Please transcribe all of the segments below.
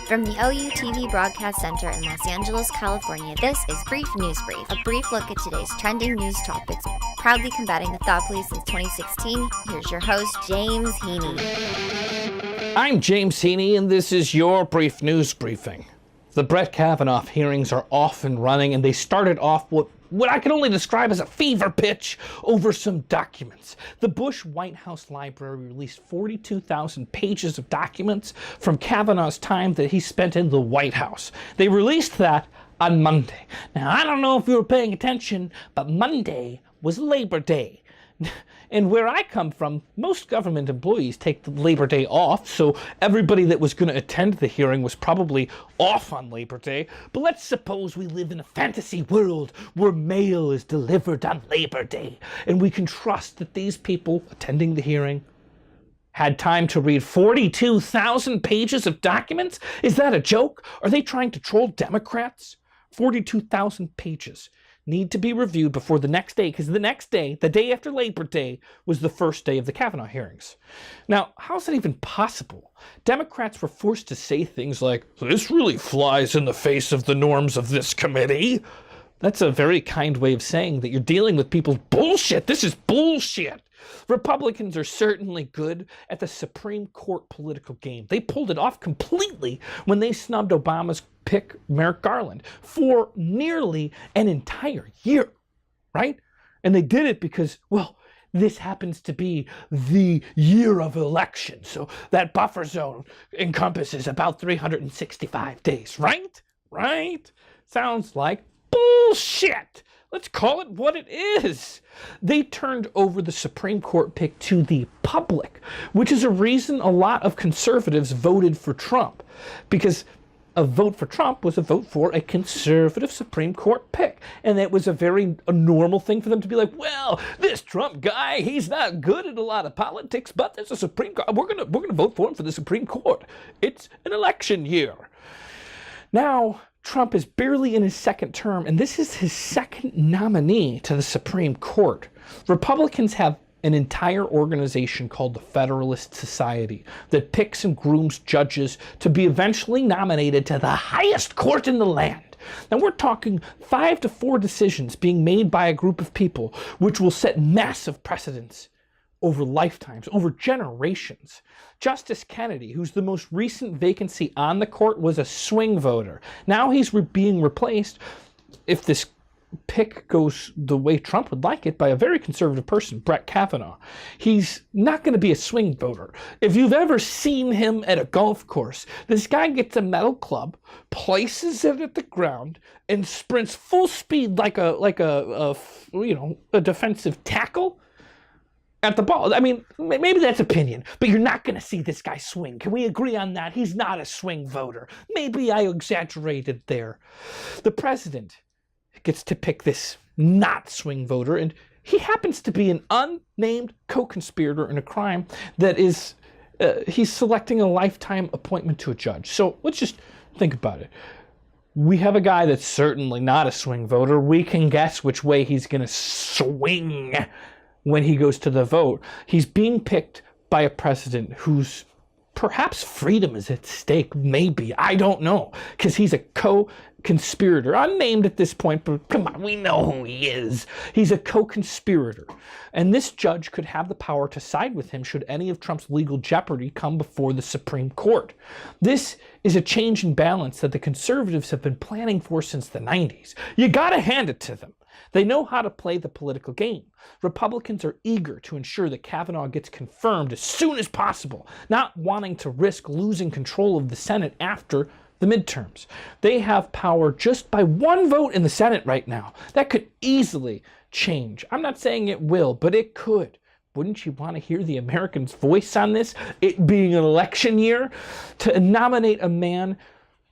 From the OU TV Broadcast Center in Los Angeles, California, this is Brief News Brief, a brief look at today's trending news topics, proudly combating the thought police since 2016. Here's your host, James Heaney. I'm James Heaney, and this is your Brief News Briefing. The Brett Kavanaugh hearings are off and running, and they started off with what I can only describe as a fever pitch over some documents. The Bush White House Library released 42,000 pages of documents from Kavanaugh's time that he spent in the White House. They released that on Monday. Now, I don't know if you were paying attention, but Monday was Labor Day. And where I come from, most government employees take the Labor Day off, so everybody that was going to attend the hearing was probably off on Labor Day. But let's suppose we live in a fantasy world where mail is delivered on Labor Day, and we can trust that these people attending the hearing had time to read 42,000 pages of documents? Is that a joke? Are they trying to troll Democrats? 42,000 pages need to be reviewed before the next day, because the next day, the day after Labor Day, was the first day of the Kavanaugh hearings. Now, how is that even possible? Democrats were forced to say things like, "This really flies in the face of the norms of this committee." That's a very kind way of saying that you're dealing with people's bullshit. This is bullshit. Republicans are certainly good at the Supreme Court political game. They pulled it off completely when they snubbed Obama's pick, Merrick Garland, for nearly an entire year, right? And they did it because, well, this happens to be the year of election, so that buffer zone encompasses about 365 days, right? Right? Sounds like bullshit. Let's call it what it is. They turned over the Supreme Court pick to the public, which is a reason a lot of conservatives voted for Trump, because a vote for Trump was a vote for a conservative Supreme Court pick. And it was a normal thing for them to be like, well, this Trump guy, he's not good at a lot of politics, but there's a Supreme Court. We're gonna vote for him for the Supreme Court. It's an election year. Now, Trump is barely in his second term, and this is his second nominee to the Supreme Court. Republicans have an entire organization called the Federalist Society that picks and grooms judges to be eventually nominated to the highest court in the land. Now, we're talking 5 to 4 decisions being made by a group of people, which will set massive precedents over lifetimes, over generations. Justice Kennedy, who's the most recent vacancy on the court, was a swing voter. Now he's being replaced, if this pick goes the way Trump would like it, by a very conservative person, Brett Kavanaugh. He's not going to be a swing voter. If you've ever seen him at a golf course, this guy gets a metal club, places it at the ground, and sprints full speed like a defensive tackle at the ball. I mean, maybe that's opinion, but you're not going to see this guy swing. Can we agree on that? He's not a swing voter. Maybe I exaggerated there. The president gets to pick this not swing voter, and he happens to be an unnamed co-conspirator in a crime that is, he's selecting a lifetime appointment to a judge. So let's just think about it. We have a guy that's certainly not a swing voter. We can guess which way he's going to swing when he goes to the vote. He's being picked by a president whose perhaps freedom is at stake, maybe. I don't know, because he's a co-conspirator. Unnamed at this point, but come on, we know who he is. He's a co-conspirator. And this judge could have the power to side with him should any of Trump's legal jeopardy come before the Supreme Court. This is a change in balance that the conservatives have been planning for since the 90s. You gotta hand it to them. They know how to play the political game. Republicans are eager to ensure that Kavanaugh gets confirmed as soon as possible, not wanting to risk losing control of the Senate after the midterms. They have power just by one vote in the Senate right now. That could easily change. I'm not saying it will, but it could. Wouldn't you want to hear the Americans' voice on this? It being an election year, to nominate a man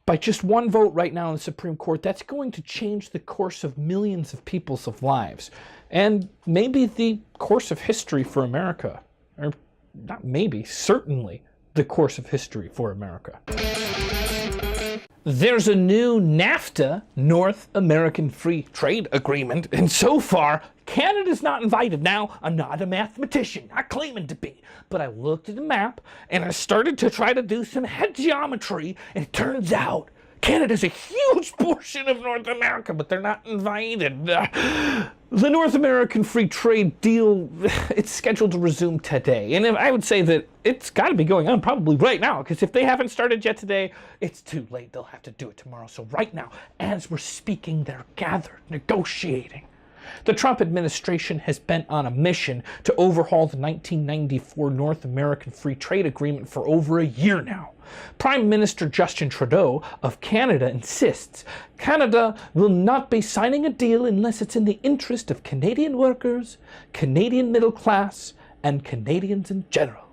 by just one vote right now in the Supreme Court, that's going to change the course of millions of people's lives. And maybe the course of history for America. Or not maybe, certainly the course of history for America. There's a new NAFTA, North American Free Trade Agreement, and so far, Canada's not invited. Now, I'm not a mathematician, not claiming to be, but I looked at the map and I started to try to do some head geometry, and it turns out Canada's a huge portion of North America, but they're not invited. The North American Free Trade Deal, it's scheduled to resume today. And I would say that it's got to be going on probably right now, because if they haven't started yet today, it's too late. They'll have to do it tomorrow. So right now, as we're speaking, they're gathered, negotiating. The Trump administration has been on a mission to overhaul the 1994 North American Free Trade Agreement for over a year now. Prime Minister Justin Trudeau of Canada insists Canada will not be signing a deal unless it's in the interest of Canadian workers, Canadian middle class, and Canadians in general.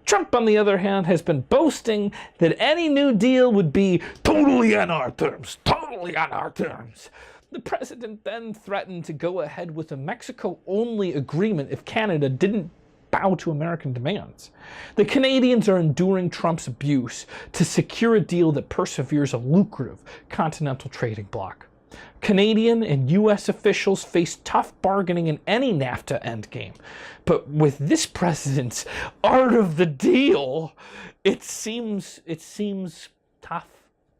Trump, on the other hand, has been boasting that any new deal would be totally on our terms, totally on our terms. The president then threatened to go ahead with a Mexico-only agreement if Canada didn't bow to American demands. The Canadians are enduring Trump's abuse to secure a deal that perseveres a lucrative continental trading bloc. Canadian and U.S. officials face tough bargaining in any NAFTA endgame. But with this president's art of the deal, it seems tough.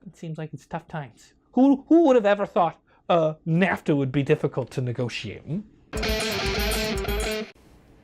It seems like it's tough times. Who would have ever thought NAFTA would be difficult to negotiate?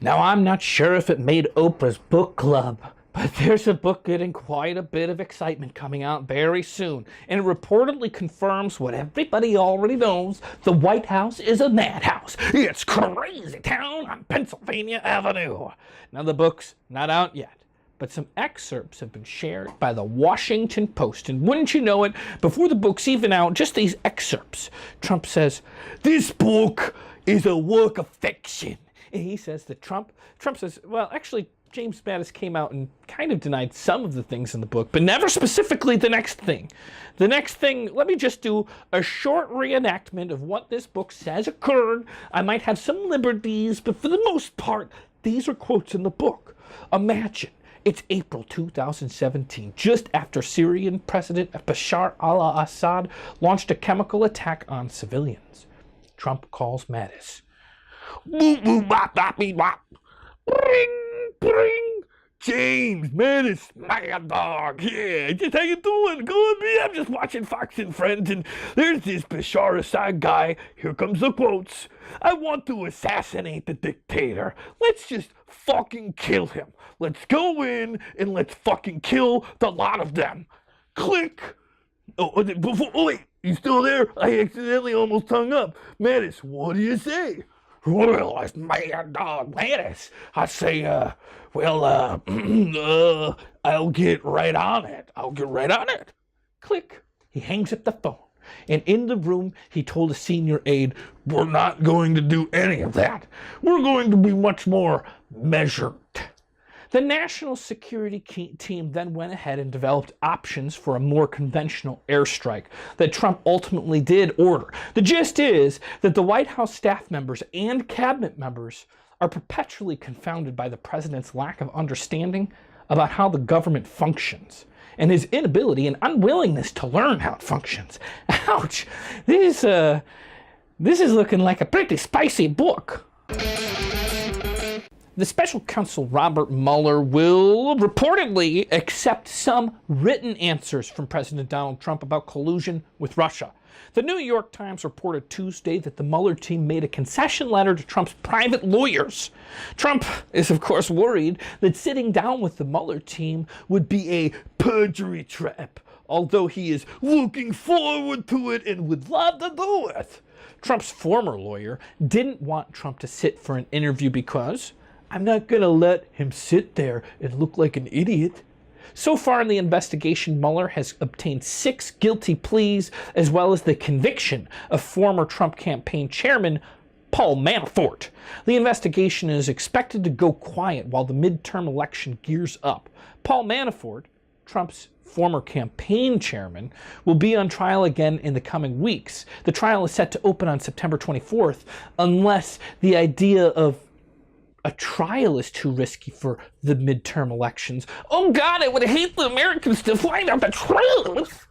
Now, I'm not sure if it made Oprah's book club, but there's a book getting quite a bit of excitement coming out very soon, and it reportedly confirms what everybody already knows: the White House is a madhouse. It's crazy town on Pennsylvania Avenue. Now, the book's not out yet, but some excerpts have been shared by the Washington Post. And wouldn't you know it, before the book's even out, just these excerpts. Trump says, "This book is a work of fiction." And he says that Trump says, well, actually, James Mattis came out and kind of denied some of the things in the book, but never specifically the next thing. The next thing, let me just do a short reenactment of what this book says occurred. I might have some liberties, but for the most part, these are quotes in the book. Imagine it's April 2017, just after Syrian President Bashar al-Assad launched a chemical attack on civilians. Trump calls Mattis. Boop, boop, bop, bop, beep, bop. Bring, bring. James, Mattis, mad dog. Yeah, just how you doing? Good, man. I'm just watching Fox and Friends, and there's this Bashar Assad guy. Here comes the quotes. I want to assassinate the dictator. Let's just fucking kill him. Let's go in and let's fucking kill the lot of them. Click. Oh, wait, you still there? I accidentally almost hung up. Mattis, what do you say? Well, it's mad dog Mattis. I say, I'll get right on it. Click. He hangs up the phone. And in the room, he told a senior aide, we're not going to do any of that. We're going to be much more measured. The National Security Team then went ahead and developed options for a more conventional airstrike that Trump ultimately did order. The gist is that the White House staff members and cabinet members are perpetually confounded by the president's lack of understanding about how the government functions and his inability and unwillingness to learn how it functions. Ouch! This is looking like a pretty spicy book. The special counsel Robert Mueller will reportedly accept some written answers from President Donald Trump about collusion with Russia. The New York Times reported Tuesday that the Mueller team made a concession letter to Trump's private lawyers. Trump is, of course, worried that sitting down with the Mueller team would be a perjury trap, although he is looking forward to it and would love to do it. Trump's former lawyer didn't want Trump to sit for an interview because I'm not going to let him sit there and look like an idiot. So far in the investigation, Mueller has obtained 6 guilty pleas, as well as the conviction of former Trump campaign chairman Paul Manafort. The investigation is expected to go quiet while the midterm election gears up. Paul Manafort, Trump's former campaign chairman, will be on trial again in the coming weeks. The trial is set to open on September 24th, unless the idea of a trial is too risky for the midterm elections. Oh God, I would hate the Americans to find out the truth.